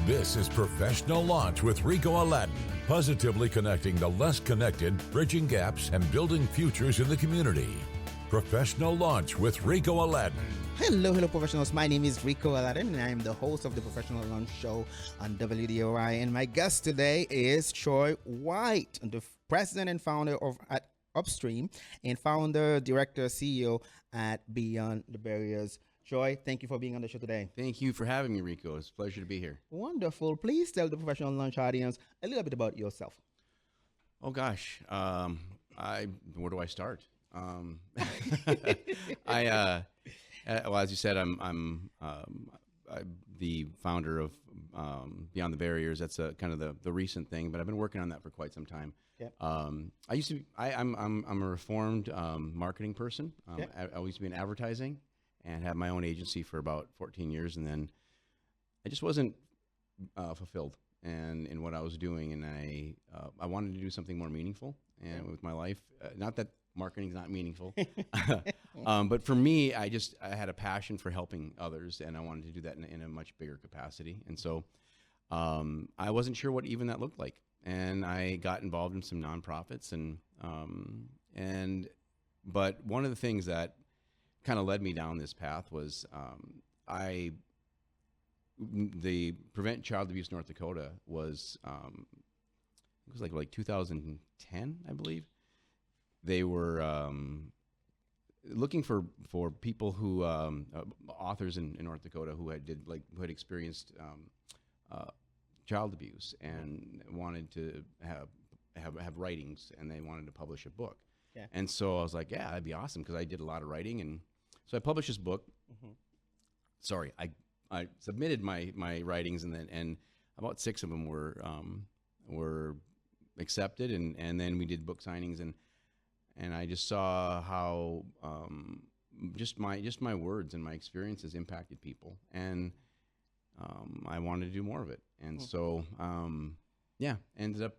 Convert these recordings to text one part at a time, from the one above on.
This is Professional Launch with Ricot Aladin, positively connecting the less connected, bridging gaps, and building futures in the community. Professional Launch with Ricot Aladin. Hello, professionals. My name is Ricot Aladin, and I am the host of the Professional Launch Show on WDOI. And my guest today is Troy White, the president and founder of Upstream, and founder, director, CEO at Beyond the Barriers. Troy, thank you for being on the show today. Thank you for having me, Rico. It's a pleasure to be here. Wonderful. Please tell the Professional Launch audience a little bit about yourself. Oh gosh, where do I start? Well, as you said, I'm the founder of Beyond the Barriers. That's kind of the recent thing, but I've been working on that for quite some time. Yep. I'm a reformed marketing person. I used to be in advertising and had my own agency for about 14 years, and then I just wasn't fulfilled in what I was doing, and I wanted to do something more meaningful and with my life. Not that marketing is not meaningful, but for me, I had a passion for helping others, and I wanted to do that in a much bigger capacity. And so I wasn't sure what even that looked like, and I got involved in some nonprofits, but one of the things that kind of led me down this path was the Prevent Child Abuse North Dakota was it was like 2010, I believe. They were looking for people who authors in North Dakota who had experienced child abuse and wanted to have writings, and they wanted to publish a book. Yeah. And so I was like, yeah, that'd be awesome, because I did a lot of writing, and so I published this book. Mm-hmm. Sorry, I submitted my writings, and about 6 of them were accepted, and then we did book signings, and I just saw how just my words and my experiences impacted people, and I wanted to do more of it, and so ended up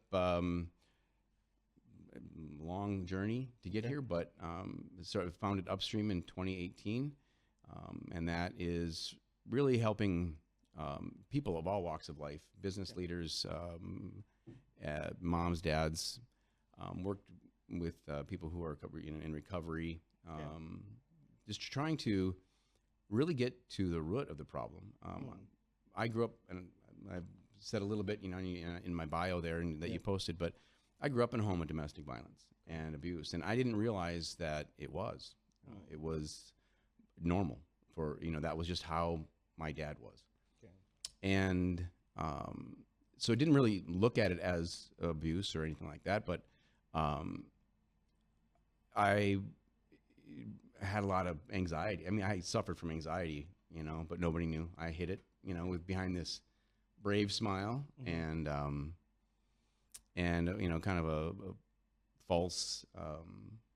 long journey to get here, but sort of founded Upstream in 2018, and that is really helping people of all walks of life, business leaders, moms, dads, worked with people who are in recovery, just trying to really get to the root of the problem. I grew up, and I've said a little bit, in my bio there that you posted, but I grew up in a home of domestic violence and abuse, and I didn't realize that it was normal for, that was just how my dad was. Okay. And so I didn't really look at it as abuse or anything like that, but I had a lot of anxiety. I mean, I suffered from anxiety, but nobody knew. I hid it, with behind this brave smile, and kind of a false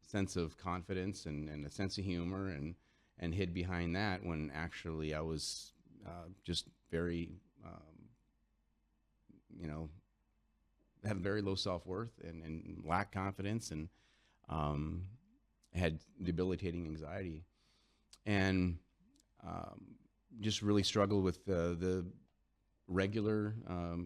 sense of confidence and a sense of humor, and hid behind that, when actually I was just very, had very low self-worth and lacked confidence, and had debilitating anxiety, and just really struggled with the regular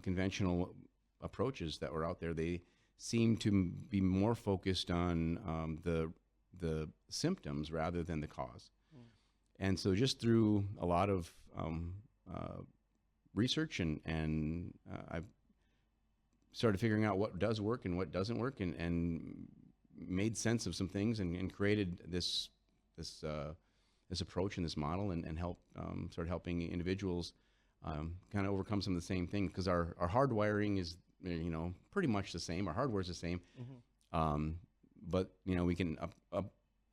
conventional approaches that were out there. They seem to be more focused on the symptoms rather than the cause. And so just through a lot of research and I've started figuring out what does work and what doesn't work, and made sense of some things, and created this approach and this model, and started helping individuals kind of overcome some of the same things, because our hardwiring is pretty much the same. Our hardware is the same, but we can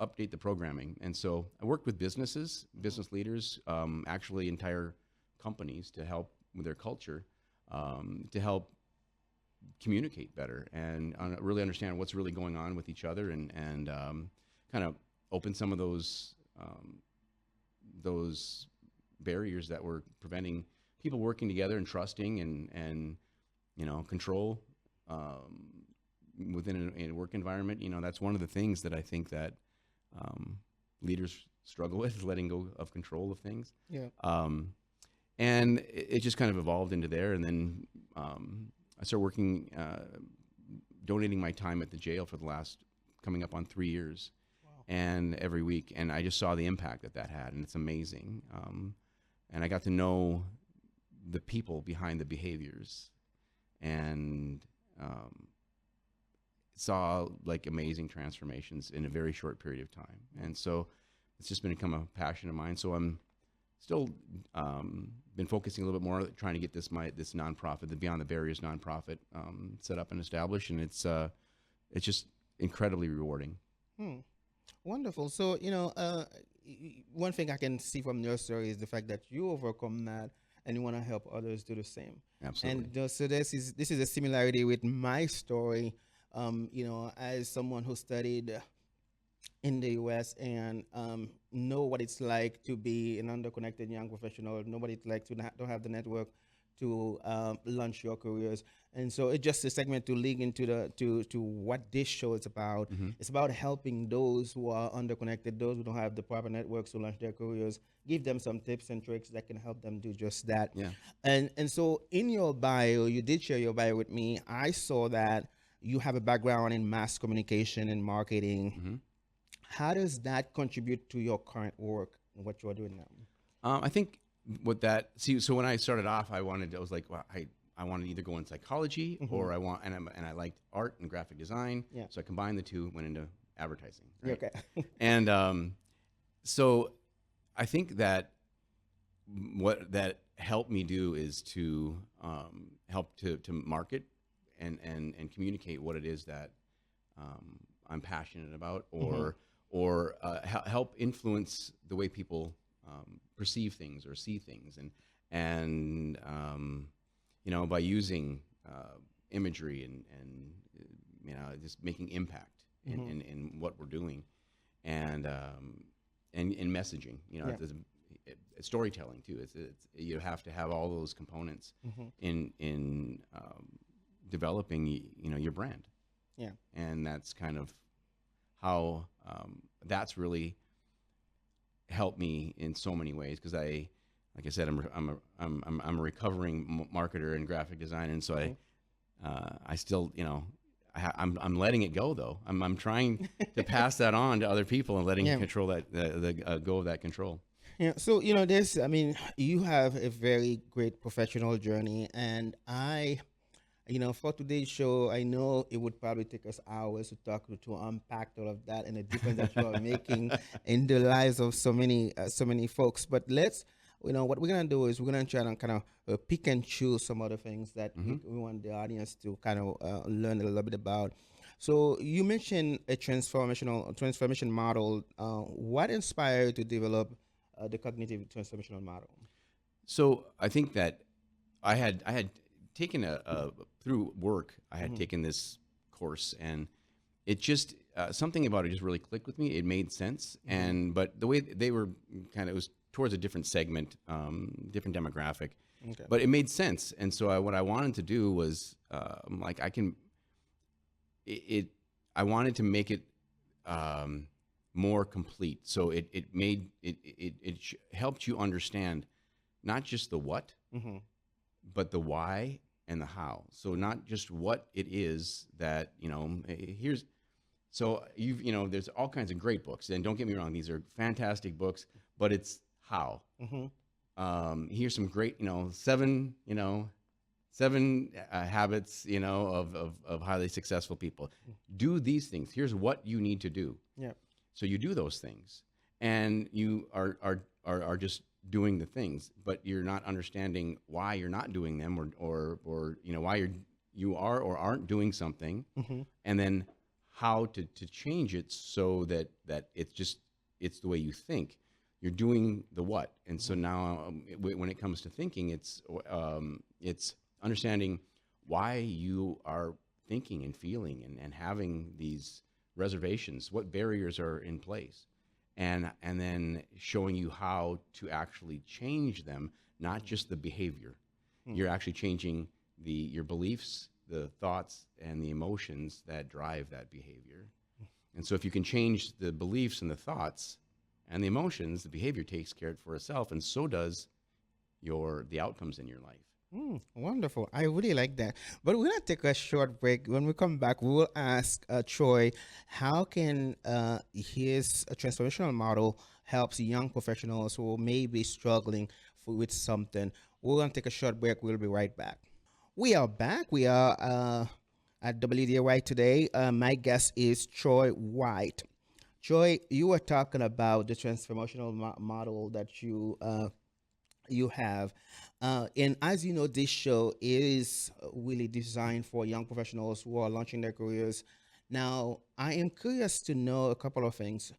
update the programming. And so I worked with business leaders, actually entire companies, to help with their culture, to help communicate better and really understand what's really going on with each other, and kind of open some of those barriers that were preventing people working together and trusting and control within a work environment. That's one of the things that I think that leaders struggle with, letting go of control of things. Yeah. And it just kind of evolved into there. And then I started working, donating my time at the jail for the last coming up on 3 years. Wow. And every week. And I just saw the impact that had, and it's amazing. And I got to know the people behind the behaviors, and saw like amazing transformations in a very short period of time. And so it's just become a passion of mine. So I'm still been focusing a little bit more trying to get this nonprofit, the Beyond the Barriers nonprofit, set up and established, and it's just incredibly rewarding. Wonderful. So, one thing I can see from your story is the fact that you overcome that and you want to help others do the same. Absolutely. And so this is a similarity with my story. As someone who studied in the U.S. and know what it's like to be an underconnected young professional, know what it's like to don't have the network to launch your careers. And so it's just a segment to lead into to what this show is about. Mm-hmm. It's about helping those who are underconnected, those who don't have the proper networks to launch their careers, give them some tips and tricks that can help them do just that. Yeah. And so in your bio, you did share your bio with me. I saw that you have a background in mass communication and marketing. Mm-hmm. How does that contribute to your current work and what you're doing now? I think so when I started off, I was like, well, I wanted to either go in psychology or I liked art and graphic design. Yeah. So I combined the two, went into advertising. Right? Okay. And so I think that what that helped me do is to help to market and communicate what it is that I'm passionate about, or help influence the way people perceive things or see things, and by using imagery and just making impact in what we're doing, and in messaging. There's storytelling too. It's you have to have all those components in developing your brand. Yeah. And that's kind of how that's really helped me in so many ways, because like I said, I'm a recovering marketer and graphic designer, and so I still I'm letting it go though. I'm trying to pass that on to other people and letting control that the go of that control. Yeah. So you have a very great professional journey, and for today's show, I know it would probably take us hours to to unpack all of that and the difference that you are making in the lives of so many folks. But what we're gonna do is we're gonna try to kind of pick and choose some other things that we want the audience to kind of learn a little bit about. So you mentioned a transformation model. What inspired you to develop the cognitive transformational model? So I think that I had taken through work, I had taken this course, and it just something about it just really clicked with me. It made sense, but the way they were it was towards a different segment, different demographic, but it made sense. And so what I wanted to do was I wanted to make it more complete. So it helped you understand not just the what, but the why and the how. So not just what it is that, there's all kinds of great books, and don't get me wrong, these are fantastic books, but it's how. Here's some great, seven habits, of highly successful people. Do these things. Here's what you need to do. Yeah. So you do those things, and you are just doing the things, but you're not understanding why you're not doing them, or why you are or aren't doing something, and then how to change it so that it's the way you think. You're doing the what, and so now when it comes to thinking, it's understanding why you are thinking and feeling and having these reservations, what barriers are in place. And then showing you how to actually change them, not just the behavior. You're actually changing your beliefs, the thoughts, and the emotions that drive that behavior. And so if you can change the beliefs and the thoughts and the emotions, the behavior takes care of it for itself, and so does the outcomes in your life. Wonderful. I really like that. But we're going to take a short break. When we come back, we will ask Troy, how can his transformational model helps young professionals who may be struggling with something? We're going to take a short break. We'll be right back. We are back. We are at WDY today. My guest is Troy White. Troy, you were talking about the transformational model that you have. And as you know, this show is really designed for young professionals who are launching their careers. Now, I am curious to know a couple of things.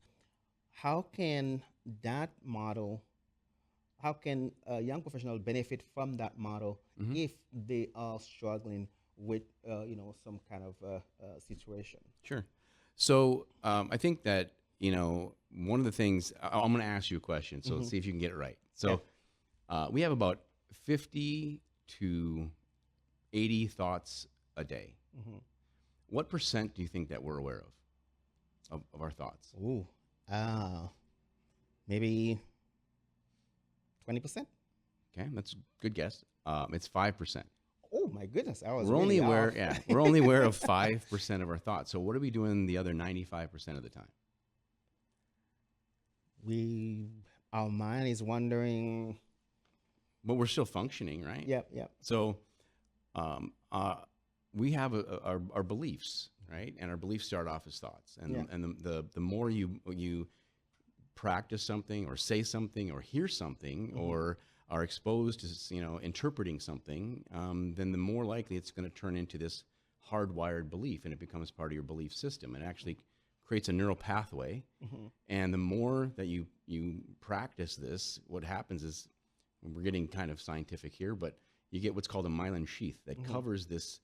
How can that model, how can a young professional benefit from that model if they are struggling with, some kind of situation? Sure. So I think that, one of the things, I'm going to ask you a question, so let's see if you can get it right. So we have about 50 to 80 thoughts a day. What percent do you think that we're aware of our thoughts? Ooh, maybe 20%. Okay, that's a good guess. It's 5%. Oh my goodness, I was We're really only aware, off. we're only aware of 5% of our thoughts. So what are we doing the other 95% of the time? Our mind is wandering. But we're still functioning, right? Yep. So we have our beliefs, right? And our beliefs start off as thoughts. And the more you practice something or say something or hear something or are exposed to interpreting something, then the more likely it's going to turn into this hardwired belief, and it becomes part of your belief system. It actually creates a neural pathway, and the more that you practice this, what happens is, we're getting kind of scientific here, but you get what's called a myelin sheath that covers this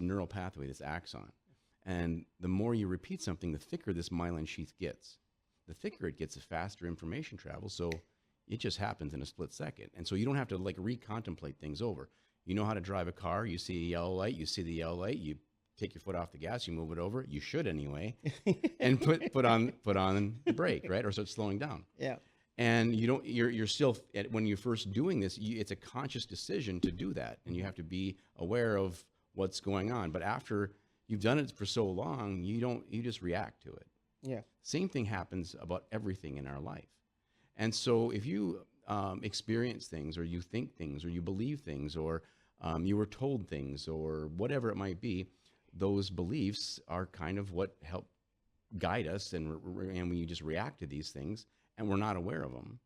neural pathway, this axon. And the more you repeat something, the thicker this myelin sheath gets. The thicker it gets, the faster information travels. So it just happens in a split second. And so you don't have to recontemplate things over. You know how to drive a car. You see a yellow light. You see the yellow light. You take your foot off the gas. You move it over. You should anyway, and put on the brake, right? Or start slowing down. Yeah. And you're still, when you're first doing this, it's a conscious decision to do that. And you have to be aware of what's going on. But after you've done it for so long, you just react to it. Yeah. Same thing happens about everything in our life. And so if you experience things, or you think things, or you believe things, or you were told things, or whatever it might be, those beliefs are kind of what help guide us, and we just react to these things, and we're not aware of them.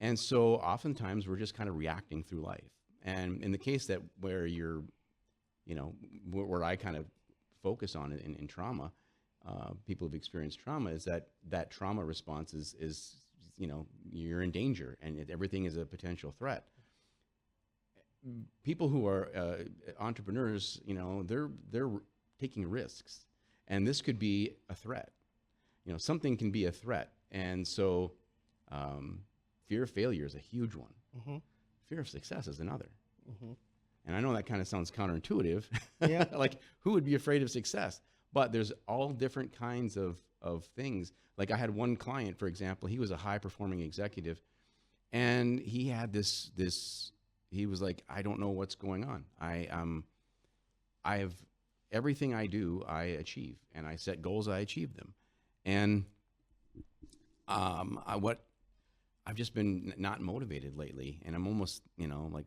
And so oftentimes we're just kind of reacting through life. And in the case where you're, where I kind of focus on it in trauma, people who've experienced trauma, is that trauma response is you're in danger, and everything is a potential threat. People who are entrepreneurs, they're taking risks, and this could be a threat. Something can be a threat. And so fear of failure is a huge one. Fear of success is another. And I know that kind of sounds counterintuitive. Yeah. Like, who would be afraid of success? But there's all different kinds of things. Like, I had one client, for example, he was a high-performing executive, and he had this he was like, I don't know what's going on. I have everything I do, I achieve, and I set goals, I achieve them. And I've just been not motivated lately, and I'm almost,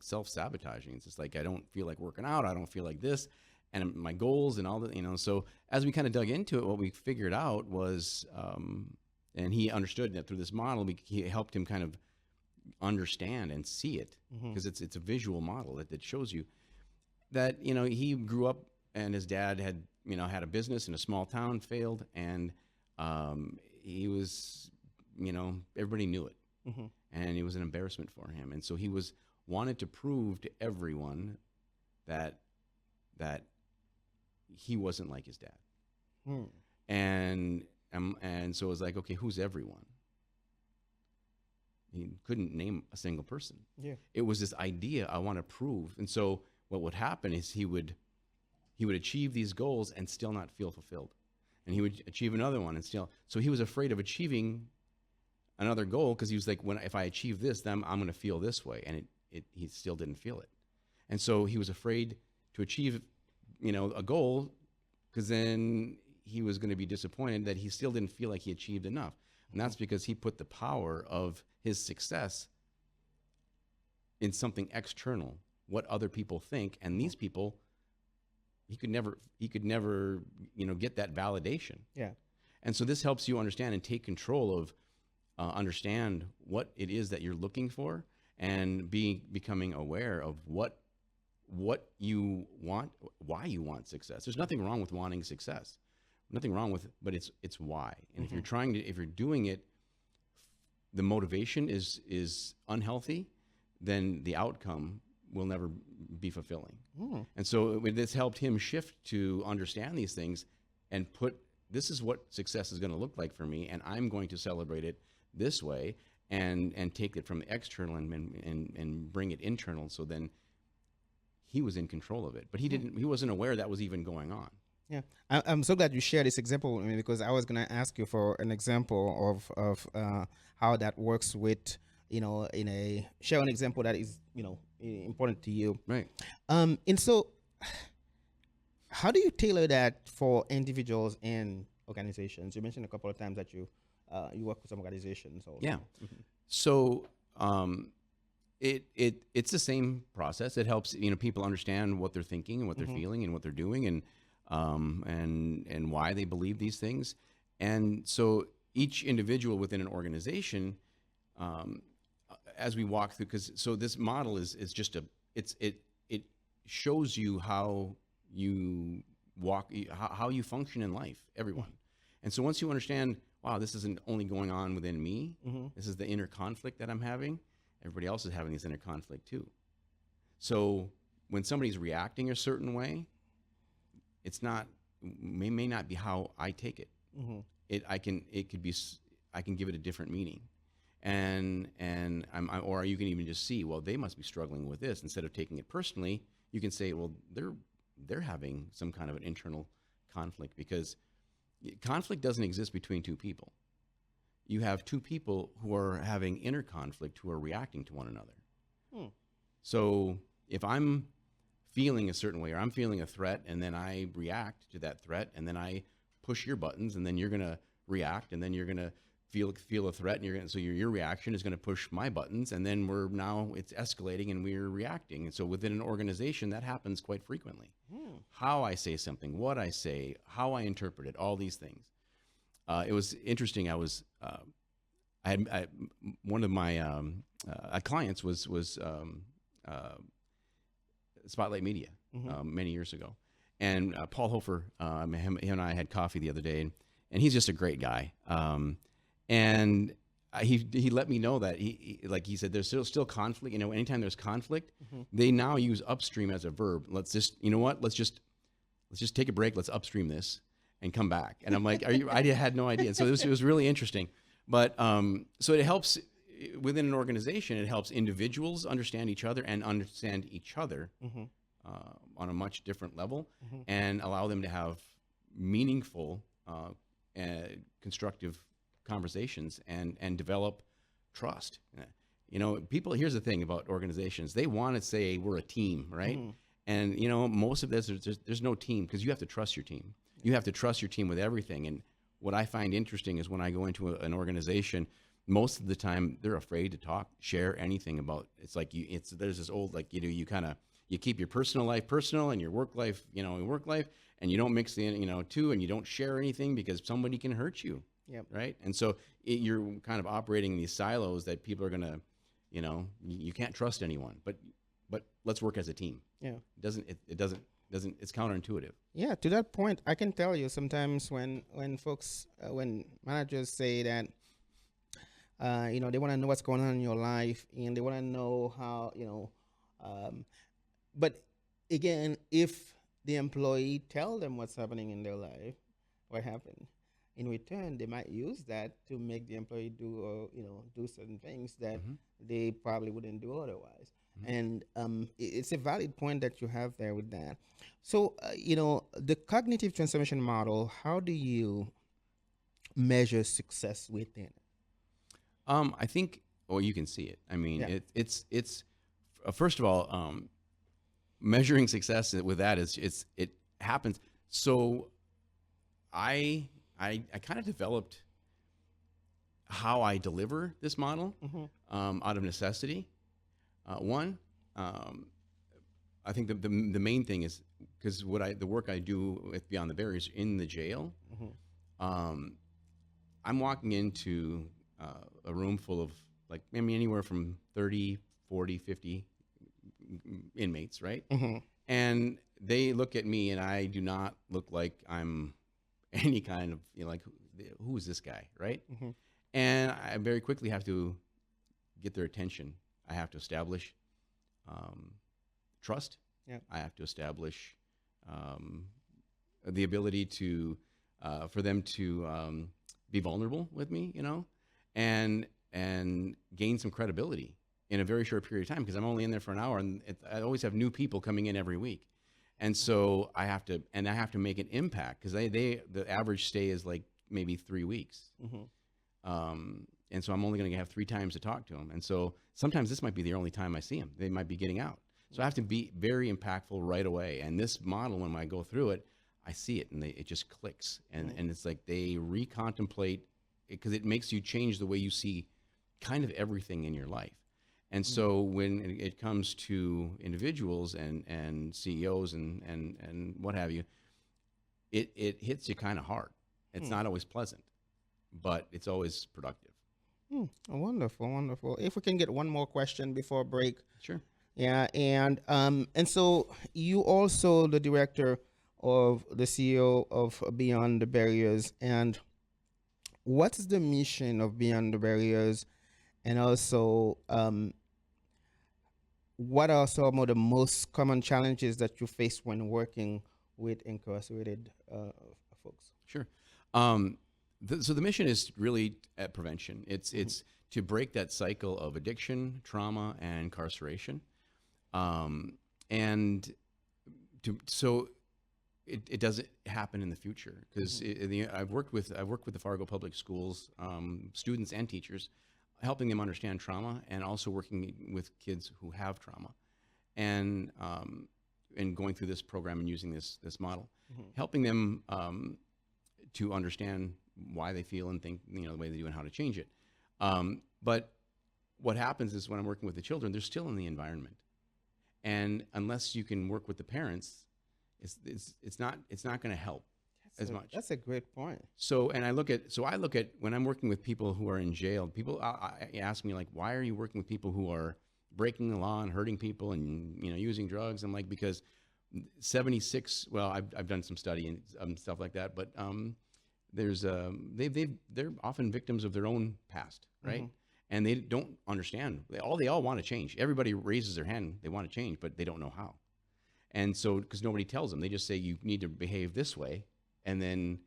self-sabotaging. It's just like, I don't feel like working out. I don't feel like this, and my goals and all that, So as we kind of dug into it, what we figured out was, and he understood that through this model, he helped him kind of understand and see it, because it's a visual model that shows you that, he grew up, and his dad had, had a business in a small town, failed, and he was, everybody knew it. And it was an embarrassment for him. And so he wanted to prove to everyone that he wasn't like his dad. And so it was like, okay, who's everyone? He couldn't name a single person. Yeah. It was this idea, I want to prove. And so what would happen is he would achieve these goals and still not feel fulfilled. And he would achieve another one and still. So he was afraid of achieving another goal, because he was like, if I achieve this, then I'm going to feel this way. And he still didn't feel it. And so he was afraid to achieve, a goal, because then he was going to be disappointed that he still didn't feel like he achieved enough. And that's because he put the power of his success in something external, what other people think. And these people, he could never, get that validation. Yeah. And so this helps you understand and take control of, understand what it is that you're looking for, and becoming aware of what you want, why you want success. There's nothing wrong with wanting success, nothing wrong with, but it's why. And if you're doing it, the motivation is unhealthy, then the outcome will never be fulfilling. And so this helped him shift to understand these things and this is what success is going to look like for me, and I'm going to celebrate it this way, and take it from the external and bring it internal. So then he was in control of it, but he wasn't aware that was even going on. Yeah, I'm so glad you shared this example with me, because I was going to ask you for an example of how that works with, share an example that is, important to you. Right. And so how do you tailor that for individuals and organizations? You mentioned a couple of times that you work with some organizations. Also. Yeah. So it's the same process. It helps people understand what they're thinking and what they're feeling and what they're doing, and why they believe these things. And so each individual within an organization, as we walk through, so this model is just it shows you how you walk, how you function in life, everyone. And so once you understand, wow, this isn't only going on within me, this is the inner conflict that I'm having, everybody else is having this inner conflict too. So when somebody's reacting a certain way, may not be how I take it. I can give it a different meaning. Or you can even just see, well, they must be struggling with this. Instead of taking it personally, you can say, well, they're having some kind of an internal conflict, because conflict doesn't exist between two people. You have two people who are having inner conflict, who are reacting to one another. So if I'm feeling a certain way, or I'm feeling a threat, and then I react to that threat, and then I push your buttons, and then you're going to react, and then you're going to feel a threat, and so your reaction is going to push my buttons, and then it's escalating and we're reacting. And so within an organization, that happens quite frequently. How I say something, what I say, how I interpret it, all these things. It was interesting. One of my clients was Spotlight Media many years ago, and Paul Hofer, him and I had coffee the other day, and he's just a great guy. And he let me know that he said there's still conflict. Anytime there's conflict, they now use upstream as a verb. Let's just let's just take a break. Let's upstream this and come back. And I'm like, I had no idea. And so it was really interesting. But so it helps within an organization. It helps individuals understand each other and understand each other on a much different level, and allow them to have meaningful, constructive conversations and develop trust. People, here's the thing about organizations. They want to say we're a team, right? And most of this, there's no team, because you have to trust your team. You have to trust your team with everything. And what I find interesting is when I go into an organization, most of the time they're afraid to share anything about. It's like there's this old, you keep your personal life personal and your work life, work life, and you don't mix the two, and you don't share anything because somebody can hurt you. Yep. Right. And so you're kind of operating in these silos that people are gonna, you can't trust anyone. But let's work as a team. Yeah. It doesn't. It's counterintuitive. Yeah. To that point, I can tell you sometimes when folks, when managers say that, they want to know what's going on in your life, and they want to know how, but again, if the employee tell them what's happening in their life, what happened, in return, they might use that to make the employee do certain things that they probably wouldn't do otherwise. And it's a valid point that you have there with that. So, the cognitive transformation model, how do you measure success within it? I think, you can see it. I mean, it's first of all, measuring success with that it happens. So I kind of developed how I deliver this model out of necessity. One, I think the main thing is because the work I do with Beyond the Barriers in the jail, I'm walking into a room full of anywhere from 30, 40, 50 inmates, right? And they look at me and I do not look like I'm any kind of, who is this guy, right? And I very quickly have to get their attention. I have to establish trust. Yep. I have to establish the ability to for them to be vulnerable with me, and gain some credibility in a very short period of time, because I'm only in there for an hour, and I always have new people coming in every week, and so I have to make an impact, because the average stay is like maybe 3 weeks. And so I'm only going to have 3 times to talk to them. And so sometimes this might be the only time I see them. They might be getting out. So I have to be very impactful right away. And this model, when I go through it, I see it and it just clicks. And it's like they recontemplate, because it makes you change the way you see kind of everything in your life. And so when it comes to individuals and CEOs and what have you, it hits you kind of hard. It's not always pleasant, but it's always productive. Wonderful, wonderful. If we can get one more question before break. Sure. Yeah, and so you also the director of the CEO of Beyond the Barriers, and what's the mission of Beyond the Barriers, and also what are some of the most common challenges that you face when working with incarcerated folks? Sure. So the mission is really at prevention. It's to break that cycle of addiction, trauma, and incarceration, and so it doesn't happen in the future. Because I've worked with the Fargo Public Schools students and teachers, helping them understand trauma, and also working with kids who have trauma, and going through this program and using this model, helping them to understand why they feel and think, the way they do, and how to change it. But what happens is when I'm working with the children, they're still in the environment, and unless you can work with the parents, it's not going to help as much. That's a great point. So I look at when I'm working with people who are in jail, people ask me, like, why are you working with people who are breaking the law and hurting people and using drugs? I'm like, because 76. Well, I've done some study and stuff like that, but there's they're often victims of their own past, right? And they don't understand. They all want to change. Everybody raises their hand, they want to change, but they don't know how. And so, because nobody tells them, they just say you need to behave this way, and then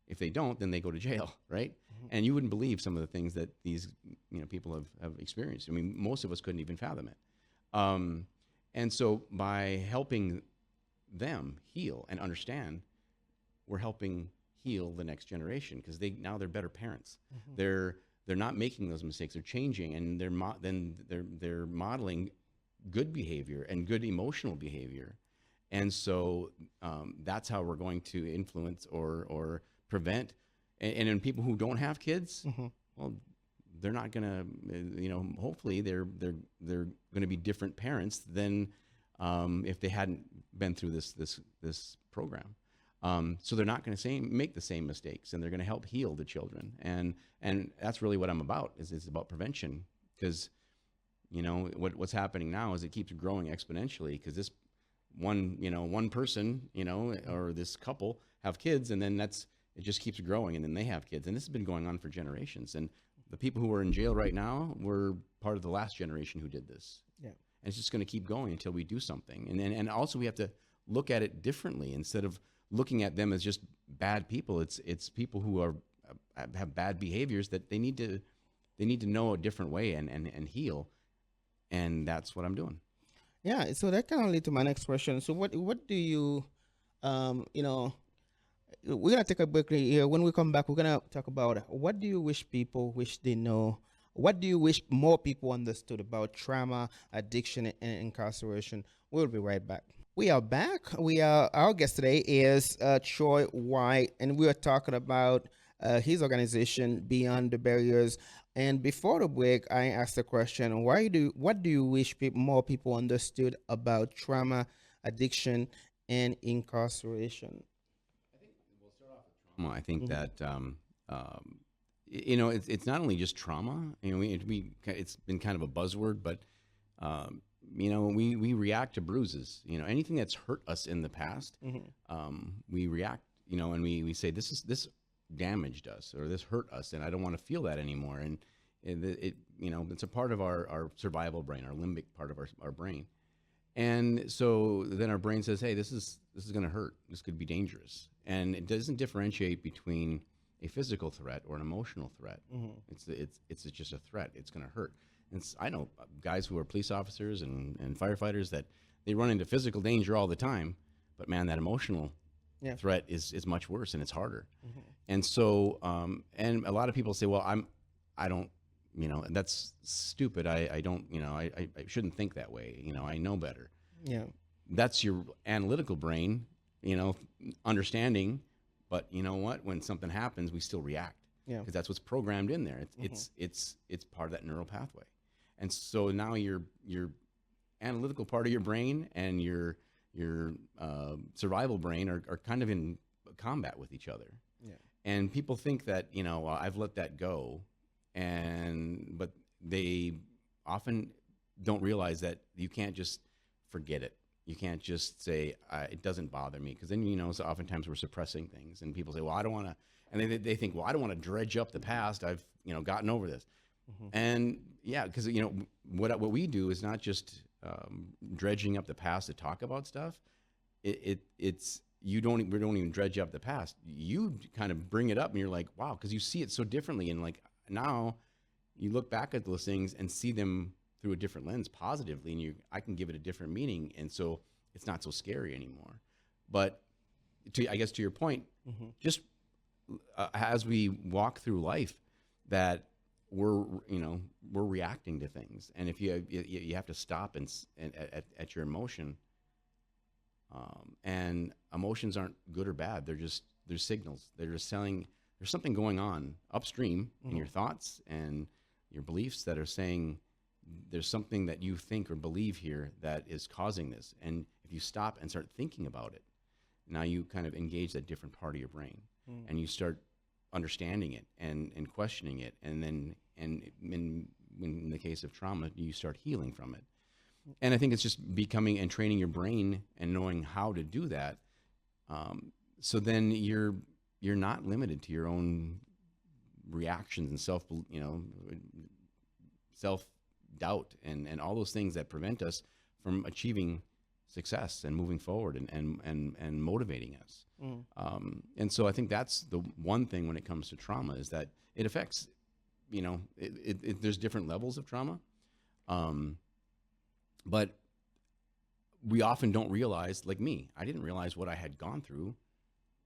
if they don't, then they go to jail, right? And you wouldn't believe some of the things that these people have experienced. I mean, most of us couldn't even fathom it. And so by helping them heal and understand, we're helping heal the next generation, because now they're better parents. They're not making those mistakes. They're changing, and they're modeling good behavior and good emotional behavior. And so that's how we're going to influence or prevent. And in people who don't have kids, well, they're not going to, hopefully they're going to be different parents than if they hadn't been through this program. So they're not going to make the same mistakes, and they're going to help heal the children. And that's really what I'm about, is about prevention, because what's happening now is it keeps growing exponentially, because this one person, or this couple have kids, and then it just keeps growing, and then they have kids, and this has been going on for generations. And the people who are in jail right now were part of the last generation who did this. Yeah. And it's just going to keep going until we do something. And also we have to look at it differently. Instead of looking at them as just bad people, it's people who have bad behaviors that they need to know a different way and heal. And that's what I'm doing. Yeah, so that kind of leads to my next question. So what do you, we're going to take a break here. When we come back, we're going to talk about what do you wish people wish they know what do you wish more people understood about trauma, addiction, and incarceration? We'll be right back. We are back. Our guest today is Troy White, and we are talking about his organization, Beyond the Barriers. And before the break, I asked the question: what do you wish more people understood about trauma, addiction, and incarceration? I think that it's not only just trauma. It's been kind of a buzzword, but we react to bruises. Anything that's hurt us in the past, we react. And we say this damaged us or this hurt us, and I don't want to feel that anymore. And it's a part of our survival brain, our limbic part of our brain. And so then our brain says, hey, this is going to hurt. This could be dangerous. And it doesn't differentiate between a physical threat or an emotional threat. It's just a threat. It's going to hurt. And I know guys who are police officers and firefighters that they run into physical danger all the time, but man, that emotional threat is much worse and it's harder. And so, and a lot of people say, well, I don't, and that's stupid. I don't, I shouldn't think that way. I know better. Yeah. That's your analytical brain, understanding, but you know what? When something happens, we still react. Yeah. Because that's what's programmed in there. It's part of that neural pathway. And so now your analytical part of your brain and your survival brain are kind of in combat with each other. Yeah. And people think that, well, I've let that go. But they often don't realize that you can't just forget it. You can't just say, it doesn't bother me. Because then, so oftentimes we're suppressing things. And people say, well, I don't want to. And they think, well, I don't want to dredge up the past. I've, gotten over this. And yeah, because, what we do is not just dredging up the past to talk about stuff. We don't even dredge up the past. You kind of bring it up and you're like, wow, because you see it so differently. And like now you look back at those things and see them through a different lens positively, and I can give it a different meaning. And so it's not so scary anymore. But I guess to your point, just as we walk through life, that we're reacting to things. And if you have to stop and at your emotion, and emotions aren't good or bad. They're signals. They're just telling there's something going on upstream in your thoughts and your beliefs that are saying there's something that you think or believe here that is causing this. And if you stop and start thinking about it, now you kind of engage that different part of your brain, and you start understanding it and questioning it. And then, in the case of trauma, you start healing from it. And I think it's just becoming and training your brain and knowing how to do that. So then you're not limited to your own reactions and self-doubt and all those things that prevent us from achieving success and moving forward and motivating us. And so I think that's the one thing when it comes to trauma is that it affects, there's different levels of trauma. But we often don't realize, like me, I didn't realize what I had gone through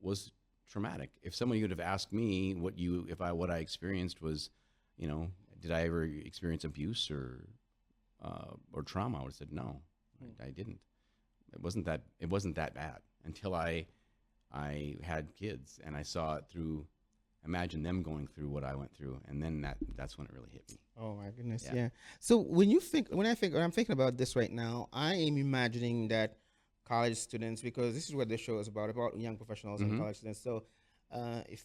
was traumatic. If somebody would have asked me what I experienced was, did I ever experience abuse or trauma, I would have said no, I didn't. It wasn't that bad until I had kids and I saw it through. Imagine them going through what I went through, and then that's when it really hit me. Oh my goodness, yeah. So when I'm thinking about this right now, I am imagining that college students, because this is what the show is about young professionals and college students. So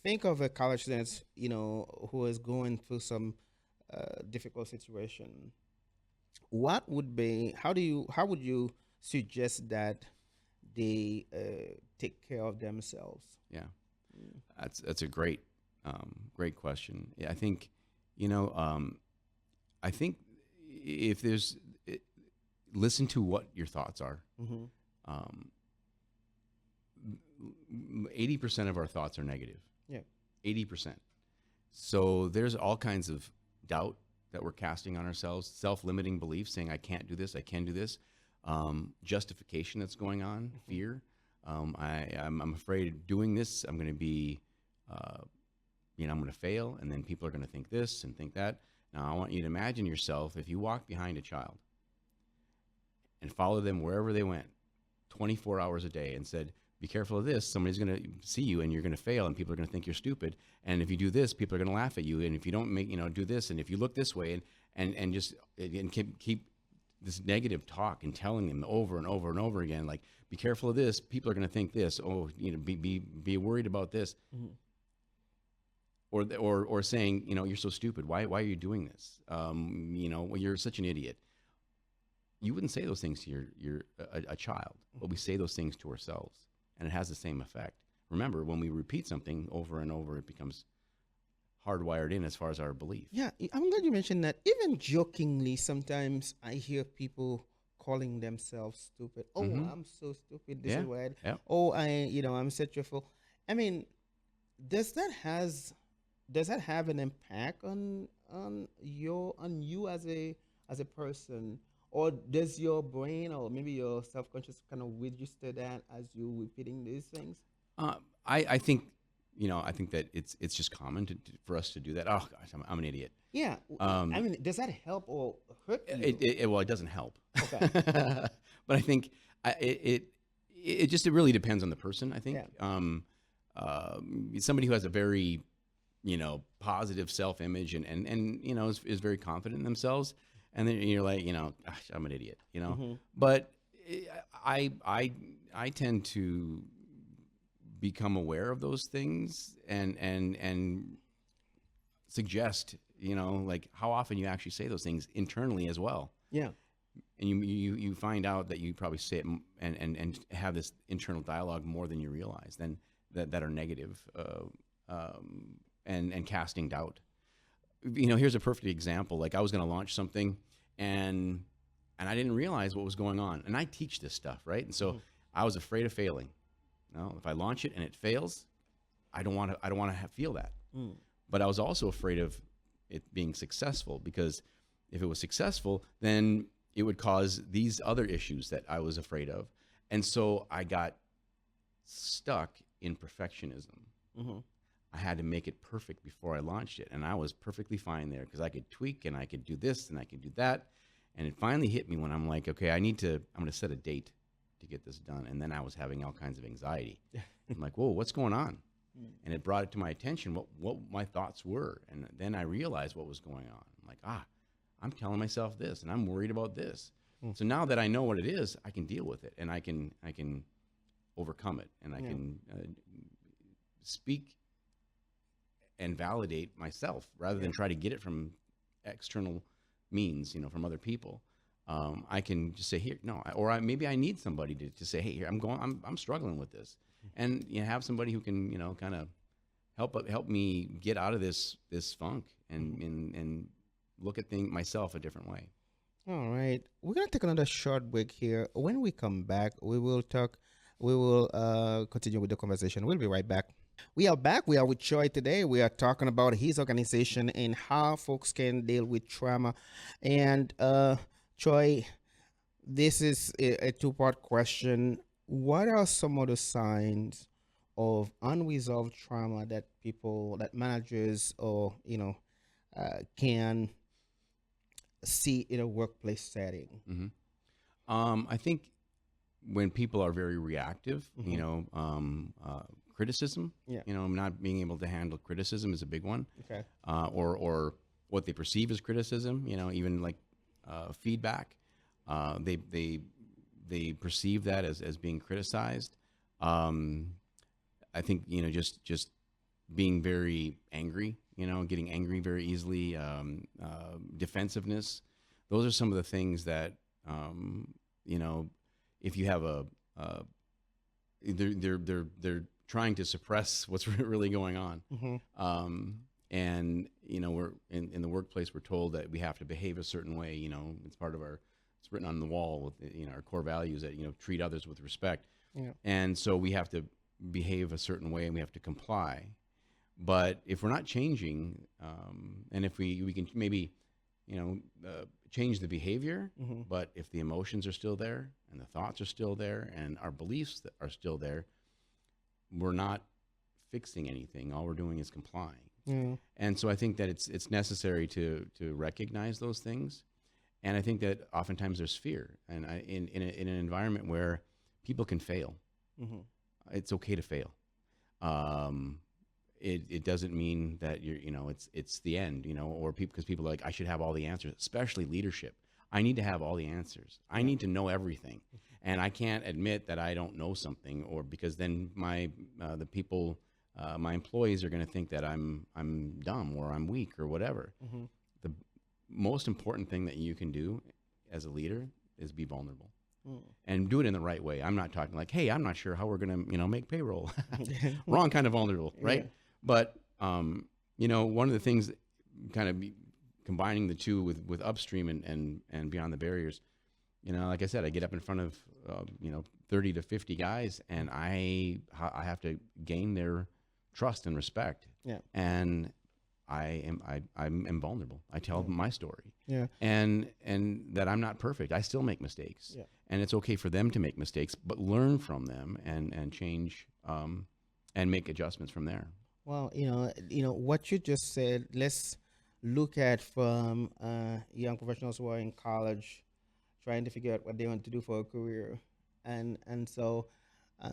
think of a college student, who is going through some difficult situation. How would you suggest that they take care of themselves? Yeah, that's a great question. Yeah, I think, I think if there's, listen to what your thoughts are. 80% of our thoughts are negative. Yeah. 80%. So there's all kinds of doubt that we're casting on ourselves, self-limiting beliefs saying, I can't do this, I can do this. Justification that's going on, fear. I'm afraid of doing this. I'm going to be, I'm going to fail, and then people are going to think this and think that. Now, I want you to imagine yourself if you walk behind a child and follow them wherever they went 24 hours a day and said, be careful of this. Somebody's going to see you and you're going to fail and people are going to think you're stupid. And if you do this, people are going to laugh at you. And if you don't make, do this, and if you look this way and just and keep this negative talk and telling them over and over and over again, like, be careful of this. People are going to think this. Oh, be worried about this. Mm-hmm. Or saying, you're so stupid. Why are you doing this? Well, you're such an idiot. You wouldn't say those things to a child, but we say those things to ourselves, and it has the same effect. Remember, when we repeat something over and over, it becomes hardwired in as far as our belief. Yeah, I'm glad you mentioned that. Even jokingly, sometimes I hear people calling themselves stupid. Oh, mm-hmm. I'm so stupid. This is why. Yeah. Oh, I'm such a fool. I mean, does that have an impact on you as a person? Or does your brain or maybe your self-conscious kind of register that as you repeating these things? I think that it's just common for us to do that. Oh gosh, I'm an idiot. Yeah. I mean, does that help or hurt you? Well, it doesn't help. Okay. But I think it really depends on the person. I think somebody who has a very positive self-image and is very confident in themselves. And then you're like, gosh, I'm an idiot, Mm-hmm. But I tend to become aware of those things and suggest, like how often you actually say those things internally as well. Yeah. And you find out that you probably say it and have this internal dialogue more than you realize, that are negative and casting doubt. Here's a perfect example. Like I was going to launch something and I didn't realize what was going on. And I teach this stuff, right? And so I was afraid of failing. If I launch it and it fails, I don't want to feel that. But I was also afraid of it being successful, because if it was successful, then it would cause these other issues that I was afraid of. And so I got stuck in perfectionism. Mm-hmm. I had to make it perfect before I launched it. And I was perfectly fine there because I could tweak and I could do this and I could do that. And it finally hit me when I'm like, okay, I'm going to set a date to get this done. And then I was having all kinds of anxiety. I'm like, whoa, what's going on? And it brought it to my attention what my thoughts were. And then I realized what was going on. I'm like, I'm telling myself this and I'm worried about this. So now that I know what it is, I can deal with it and I can overcome it, and I can speak and validate myself rather than try to get it from external means, from other people. I can just say, here, no, maybe I need somebody to say, hey, here, I'm struggling with this, and have somebody who can, kind of help me get out of this funk and look at myself a different way. All right, we're gonna take another short break here. When we come back, we will continue with the conversation. We'll be right back. We are back. We are with Troy today. We are talking about his organization and how folks can deal with trauma. And Troy, this is a two-part question. What are some of the signs of unresolved trauma that managers or can see in a workplace setting? Mm-hmm. I think when people are very reactive, criticism, not being able to handle criticism is a big one. Okay. Or what they perceive as criticism, even like feedback, they perceive that as being criticized. I think just being very angry, getting angry very easily, defensiveness. Those are some of the things that if you have they're trying to suppress what's really going on. Mm-hmm. And we're in the workplace, we're told that we have to behave a certain way. It's part of it's written on the wall with our core values that treat others with respect. Yeah. And so we have to behave a certain way and we have to comply. But if we're not changing, and if we can maybe change the behavior, mm-hmm. but if the emotions are still there and the thoughts are still there and our beliefs are still there, we're not fixing anything. All we're doing is complying. And so I think that it's necessary to recognize those things. And I think that oftentimes there's fear, and in an environment where people can fail, it's okay to fail. It doesn't mean that it's the end, or because people are like, I should have all the answers, especially leadership. I need to have all the answers. I need to know everything, and I can't admit that I don't know something, or because then my employees are going to think that I'm dumb or I'm weak or whatever. The most important thing that you can do as a leader is be vulnerable. And do it in the right way. I'm not talking like, hey, I'm not sure how we're going to make payroll. Wrong kind of vulnerable, right? Yeah. But, one of the things, kind of combining the two with Upstream and Beyond the Barriers, like I said, I get up in front of, 30 to 50 guys, and I have to gain their trust and respect. Yeah. And I'm vulnerable. I tell them my story. Yeah. And that I'm not perfect. I still make mistakes. Yeah. And it's okay for them to make mistakes, but learn from them and change and make adjustments from there. Well, what you just said, let's look at from young professionals who are in college trying to figure out what they want to do for a career. And so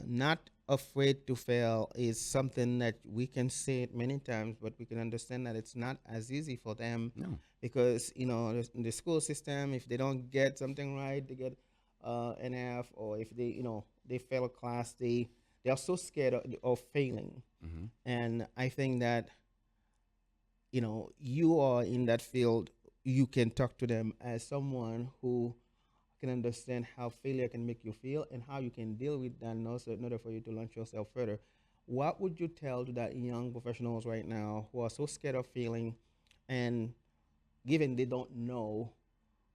not afraid to fail is something that we can say it many times, but we can understand that it's not as easy for them. No. Because, in the school system, if they don't get something right, they get an F, or if they fail a class, they are so scared of failing. Mm-hmm. And I think that, you are in that field, you can talk to them as someone who can understand how failure can make you feel and how you can deal with that also in order for you to launch yourself further. What would you tell to that young professionals right now who are so scared of failing, and given they don't know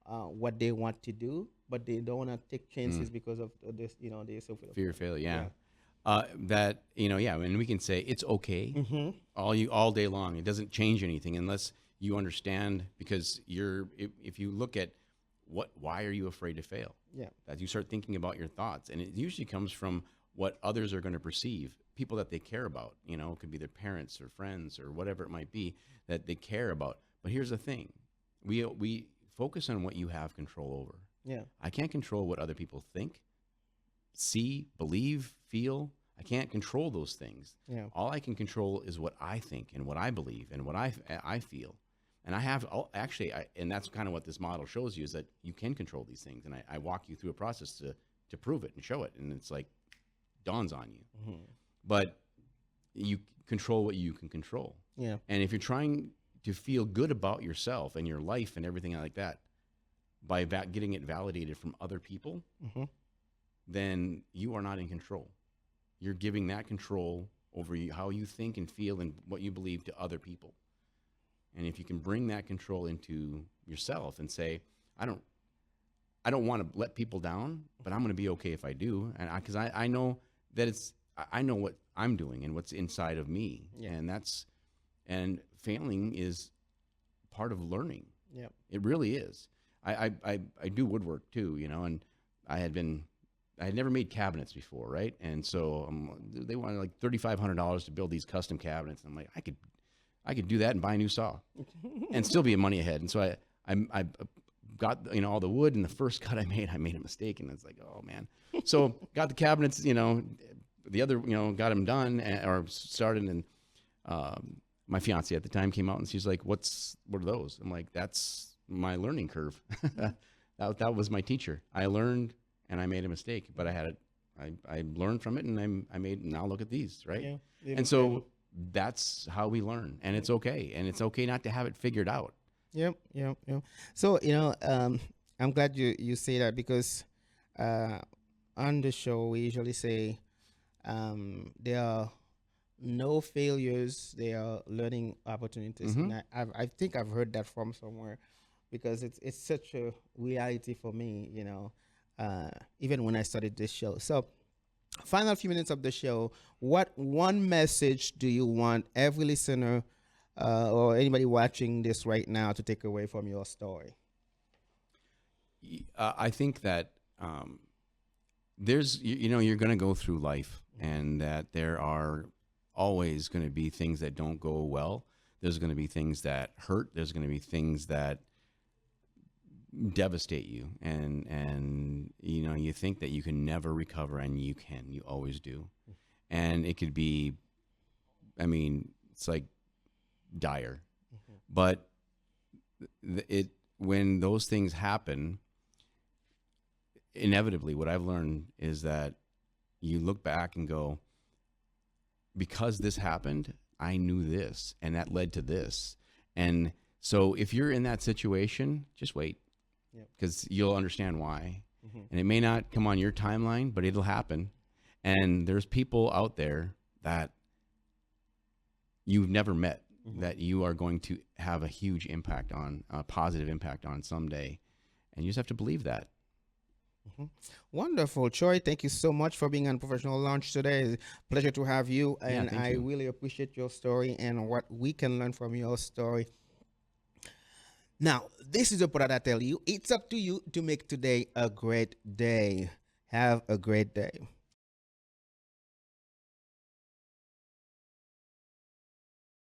what they want to do, but they don't want to take chances because of this, they're so fear of failure. Yeah. And we can say it's okay all day long. It doesn't change anything unless you understand, because if you look at why are you afraid to fail? Yeah. That you start thinking about your thoughts, and it usually comes from what others are going to perceive, people that they care about. It could be their parents or friends or whatever it might be that they care about. But here's the thing: we focus on what you have control over. Yeah. I can't control what other people think, see, believe, feel. I can't control those things. Yeah. All I can control is what I think and what I believe and what I feel. And and that's kind of what this model shows you, is that you can control these things. And I walk you through a process to prove it and show it. And it's like dawns on you. Mm-hmm. But you control what you can control. Yeah. And if you're trying to feel good about yourself and your life and everything like that by getting it validated from other people, then you are not in control. You're giving that control over how you think and feel and what you believe to other people. And if you can bring that control into yourself and say, I don't want to let people down, but I'm going to be okay if I do. And because I know that I know what I'm doing and what's inside of me. Yeah. And failing is part of learning. Yeah. It really is. I do woodwork too, and I had never made cabinets before, right? And so they wanted like $3,500 to build these custom cabinets. And I'm like, I could do that and buy a new saw and still be money ahead. And so I got all the wood, and the first cut I made a mistake, and it's like, oh man. So got the cabinets, the other got them done or started, and my fiance at the time came out and she's like, what are those? I'm like, that's my learning curve. that was my teacher. I learned and I made a mistake, but I learned from it, and now look at these, right? Yeah. And so that's how we learn, and it's okay. And it's okay not to have it figured out. Yep. So, I'm glad you say that, because on the show, we usually say there are no failures, there are learning opportunities. Mm-hmm. And I think I've heard that from somewhere, because it's such a reality for me, even when I started this show. So, final few minutes of the show, what one message do you want every listener or anybody watching this right now to take away from your story? I think that there's, you're going to go through life, and that there are always going to be things that don't go well. There's going to be things that hurt. There's going to be things that devastate you, and you know, you think that you can never recover, and you can. You always do. And it could be, I mean, it's like dire. But when those things happen, inevitably, what I've learned is that you look back and go, because this happened, I knew this, and that led to this. And so if you're in that situation, just wait, because you'll understand why. And it may not come on your timeline, but it'll happen. And there's people out there that you've never met that you are going to have a huge impact on, a positive impact on someday. And you just have to believe that. Wonderful. Troy, thank you so much for being on Professional Launch today. It's a pleasure to have you. And thank I you. really appreciate your story and what we can learn from your story. Now, this is the part that I tell you, it's up to you to make today a great day. Have a great day.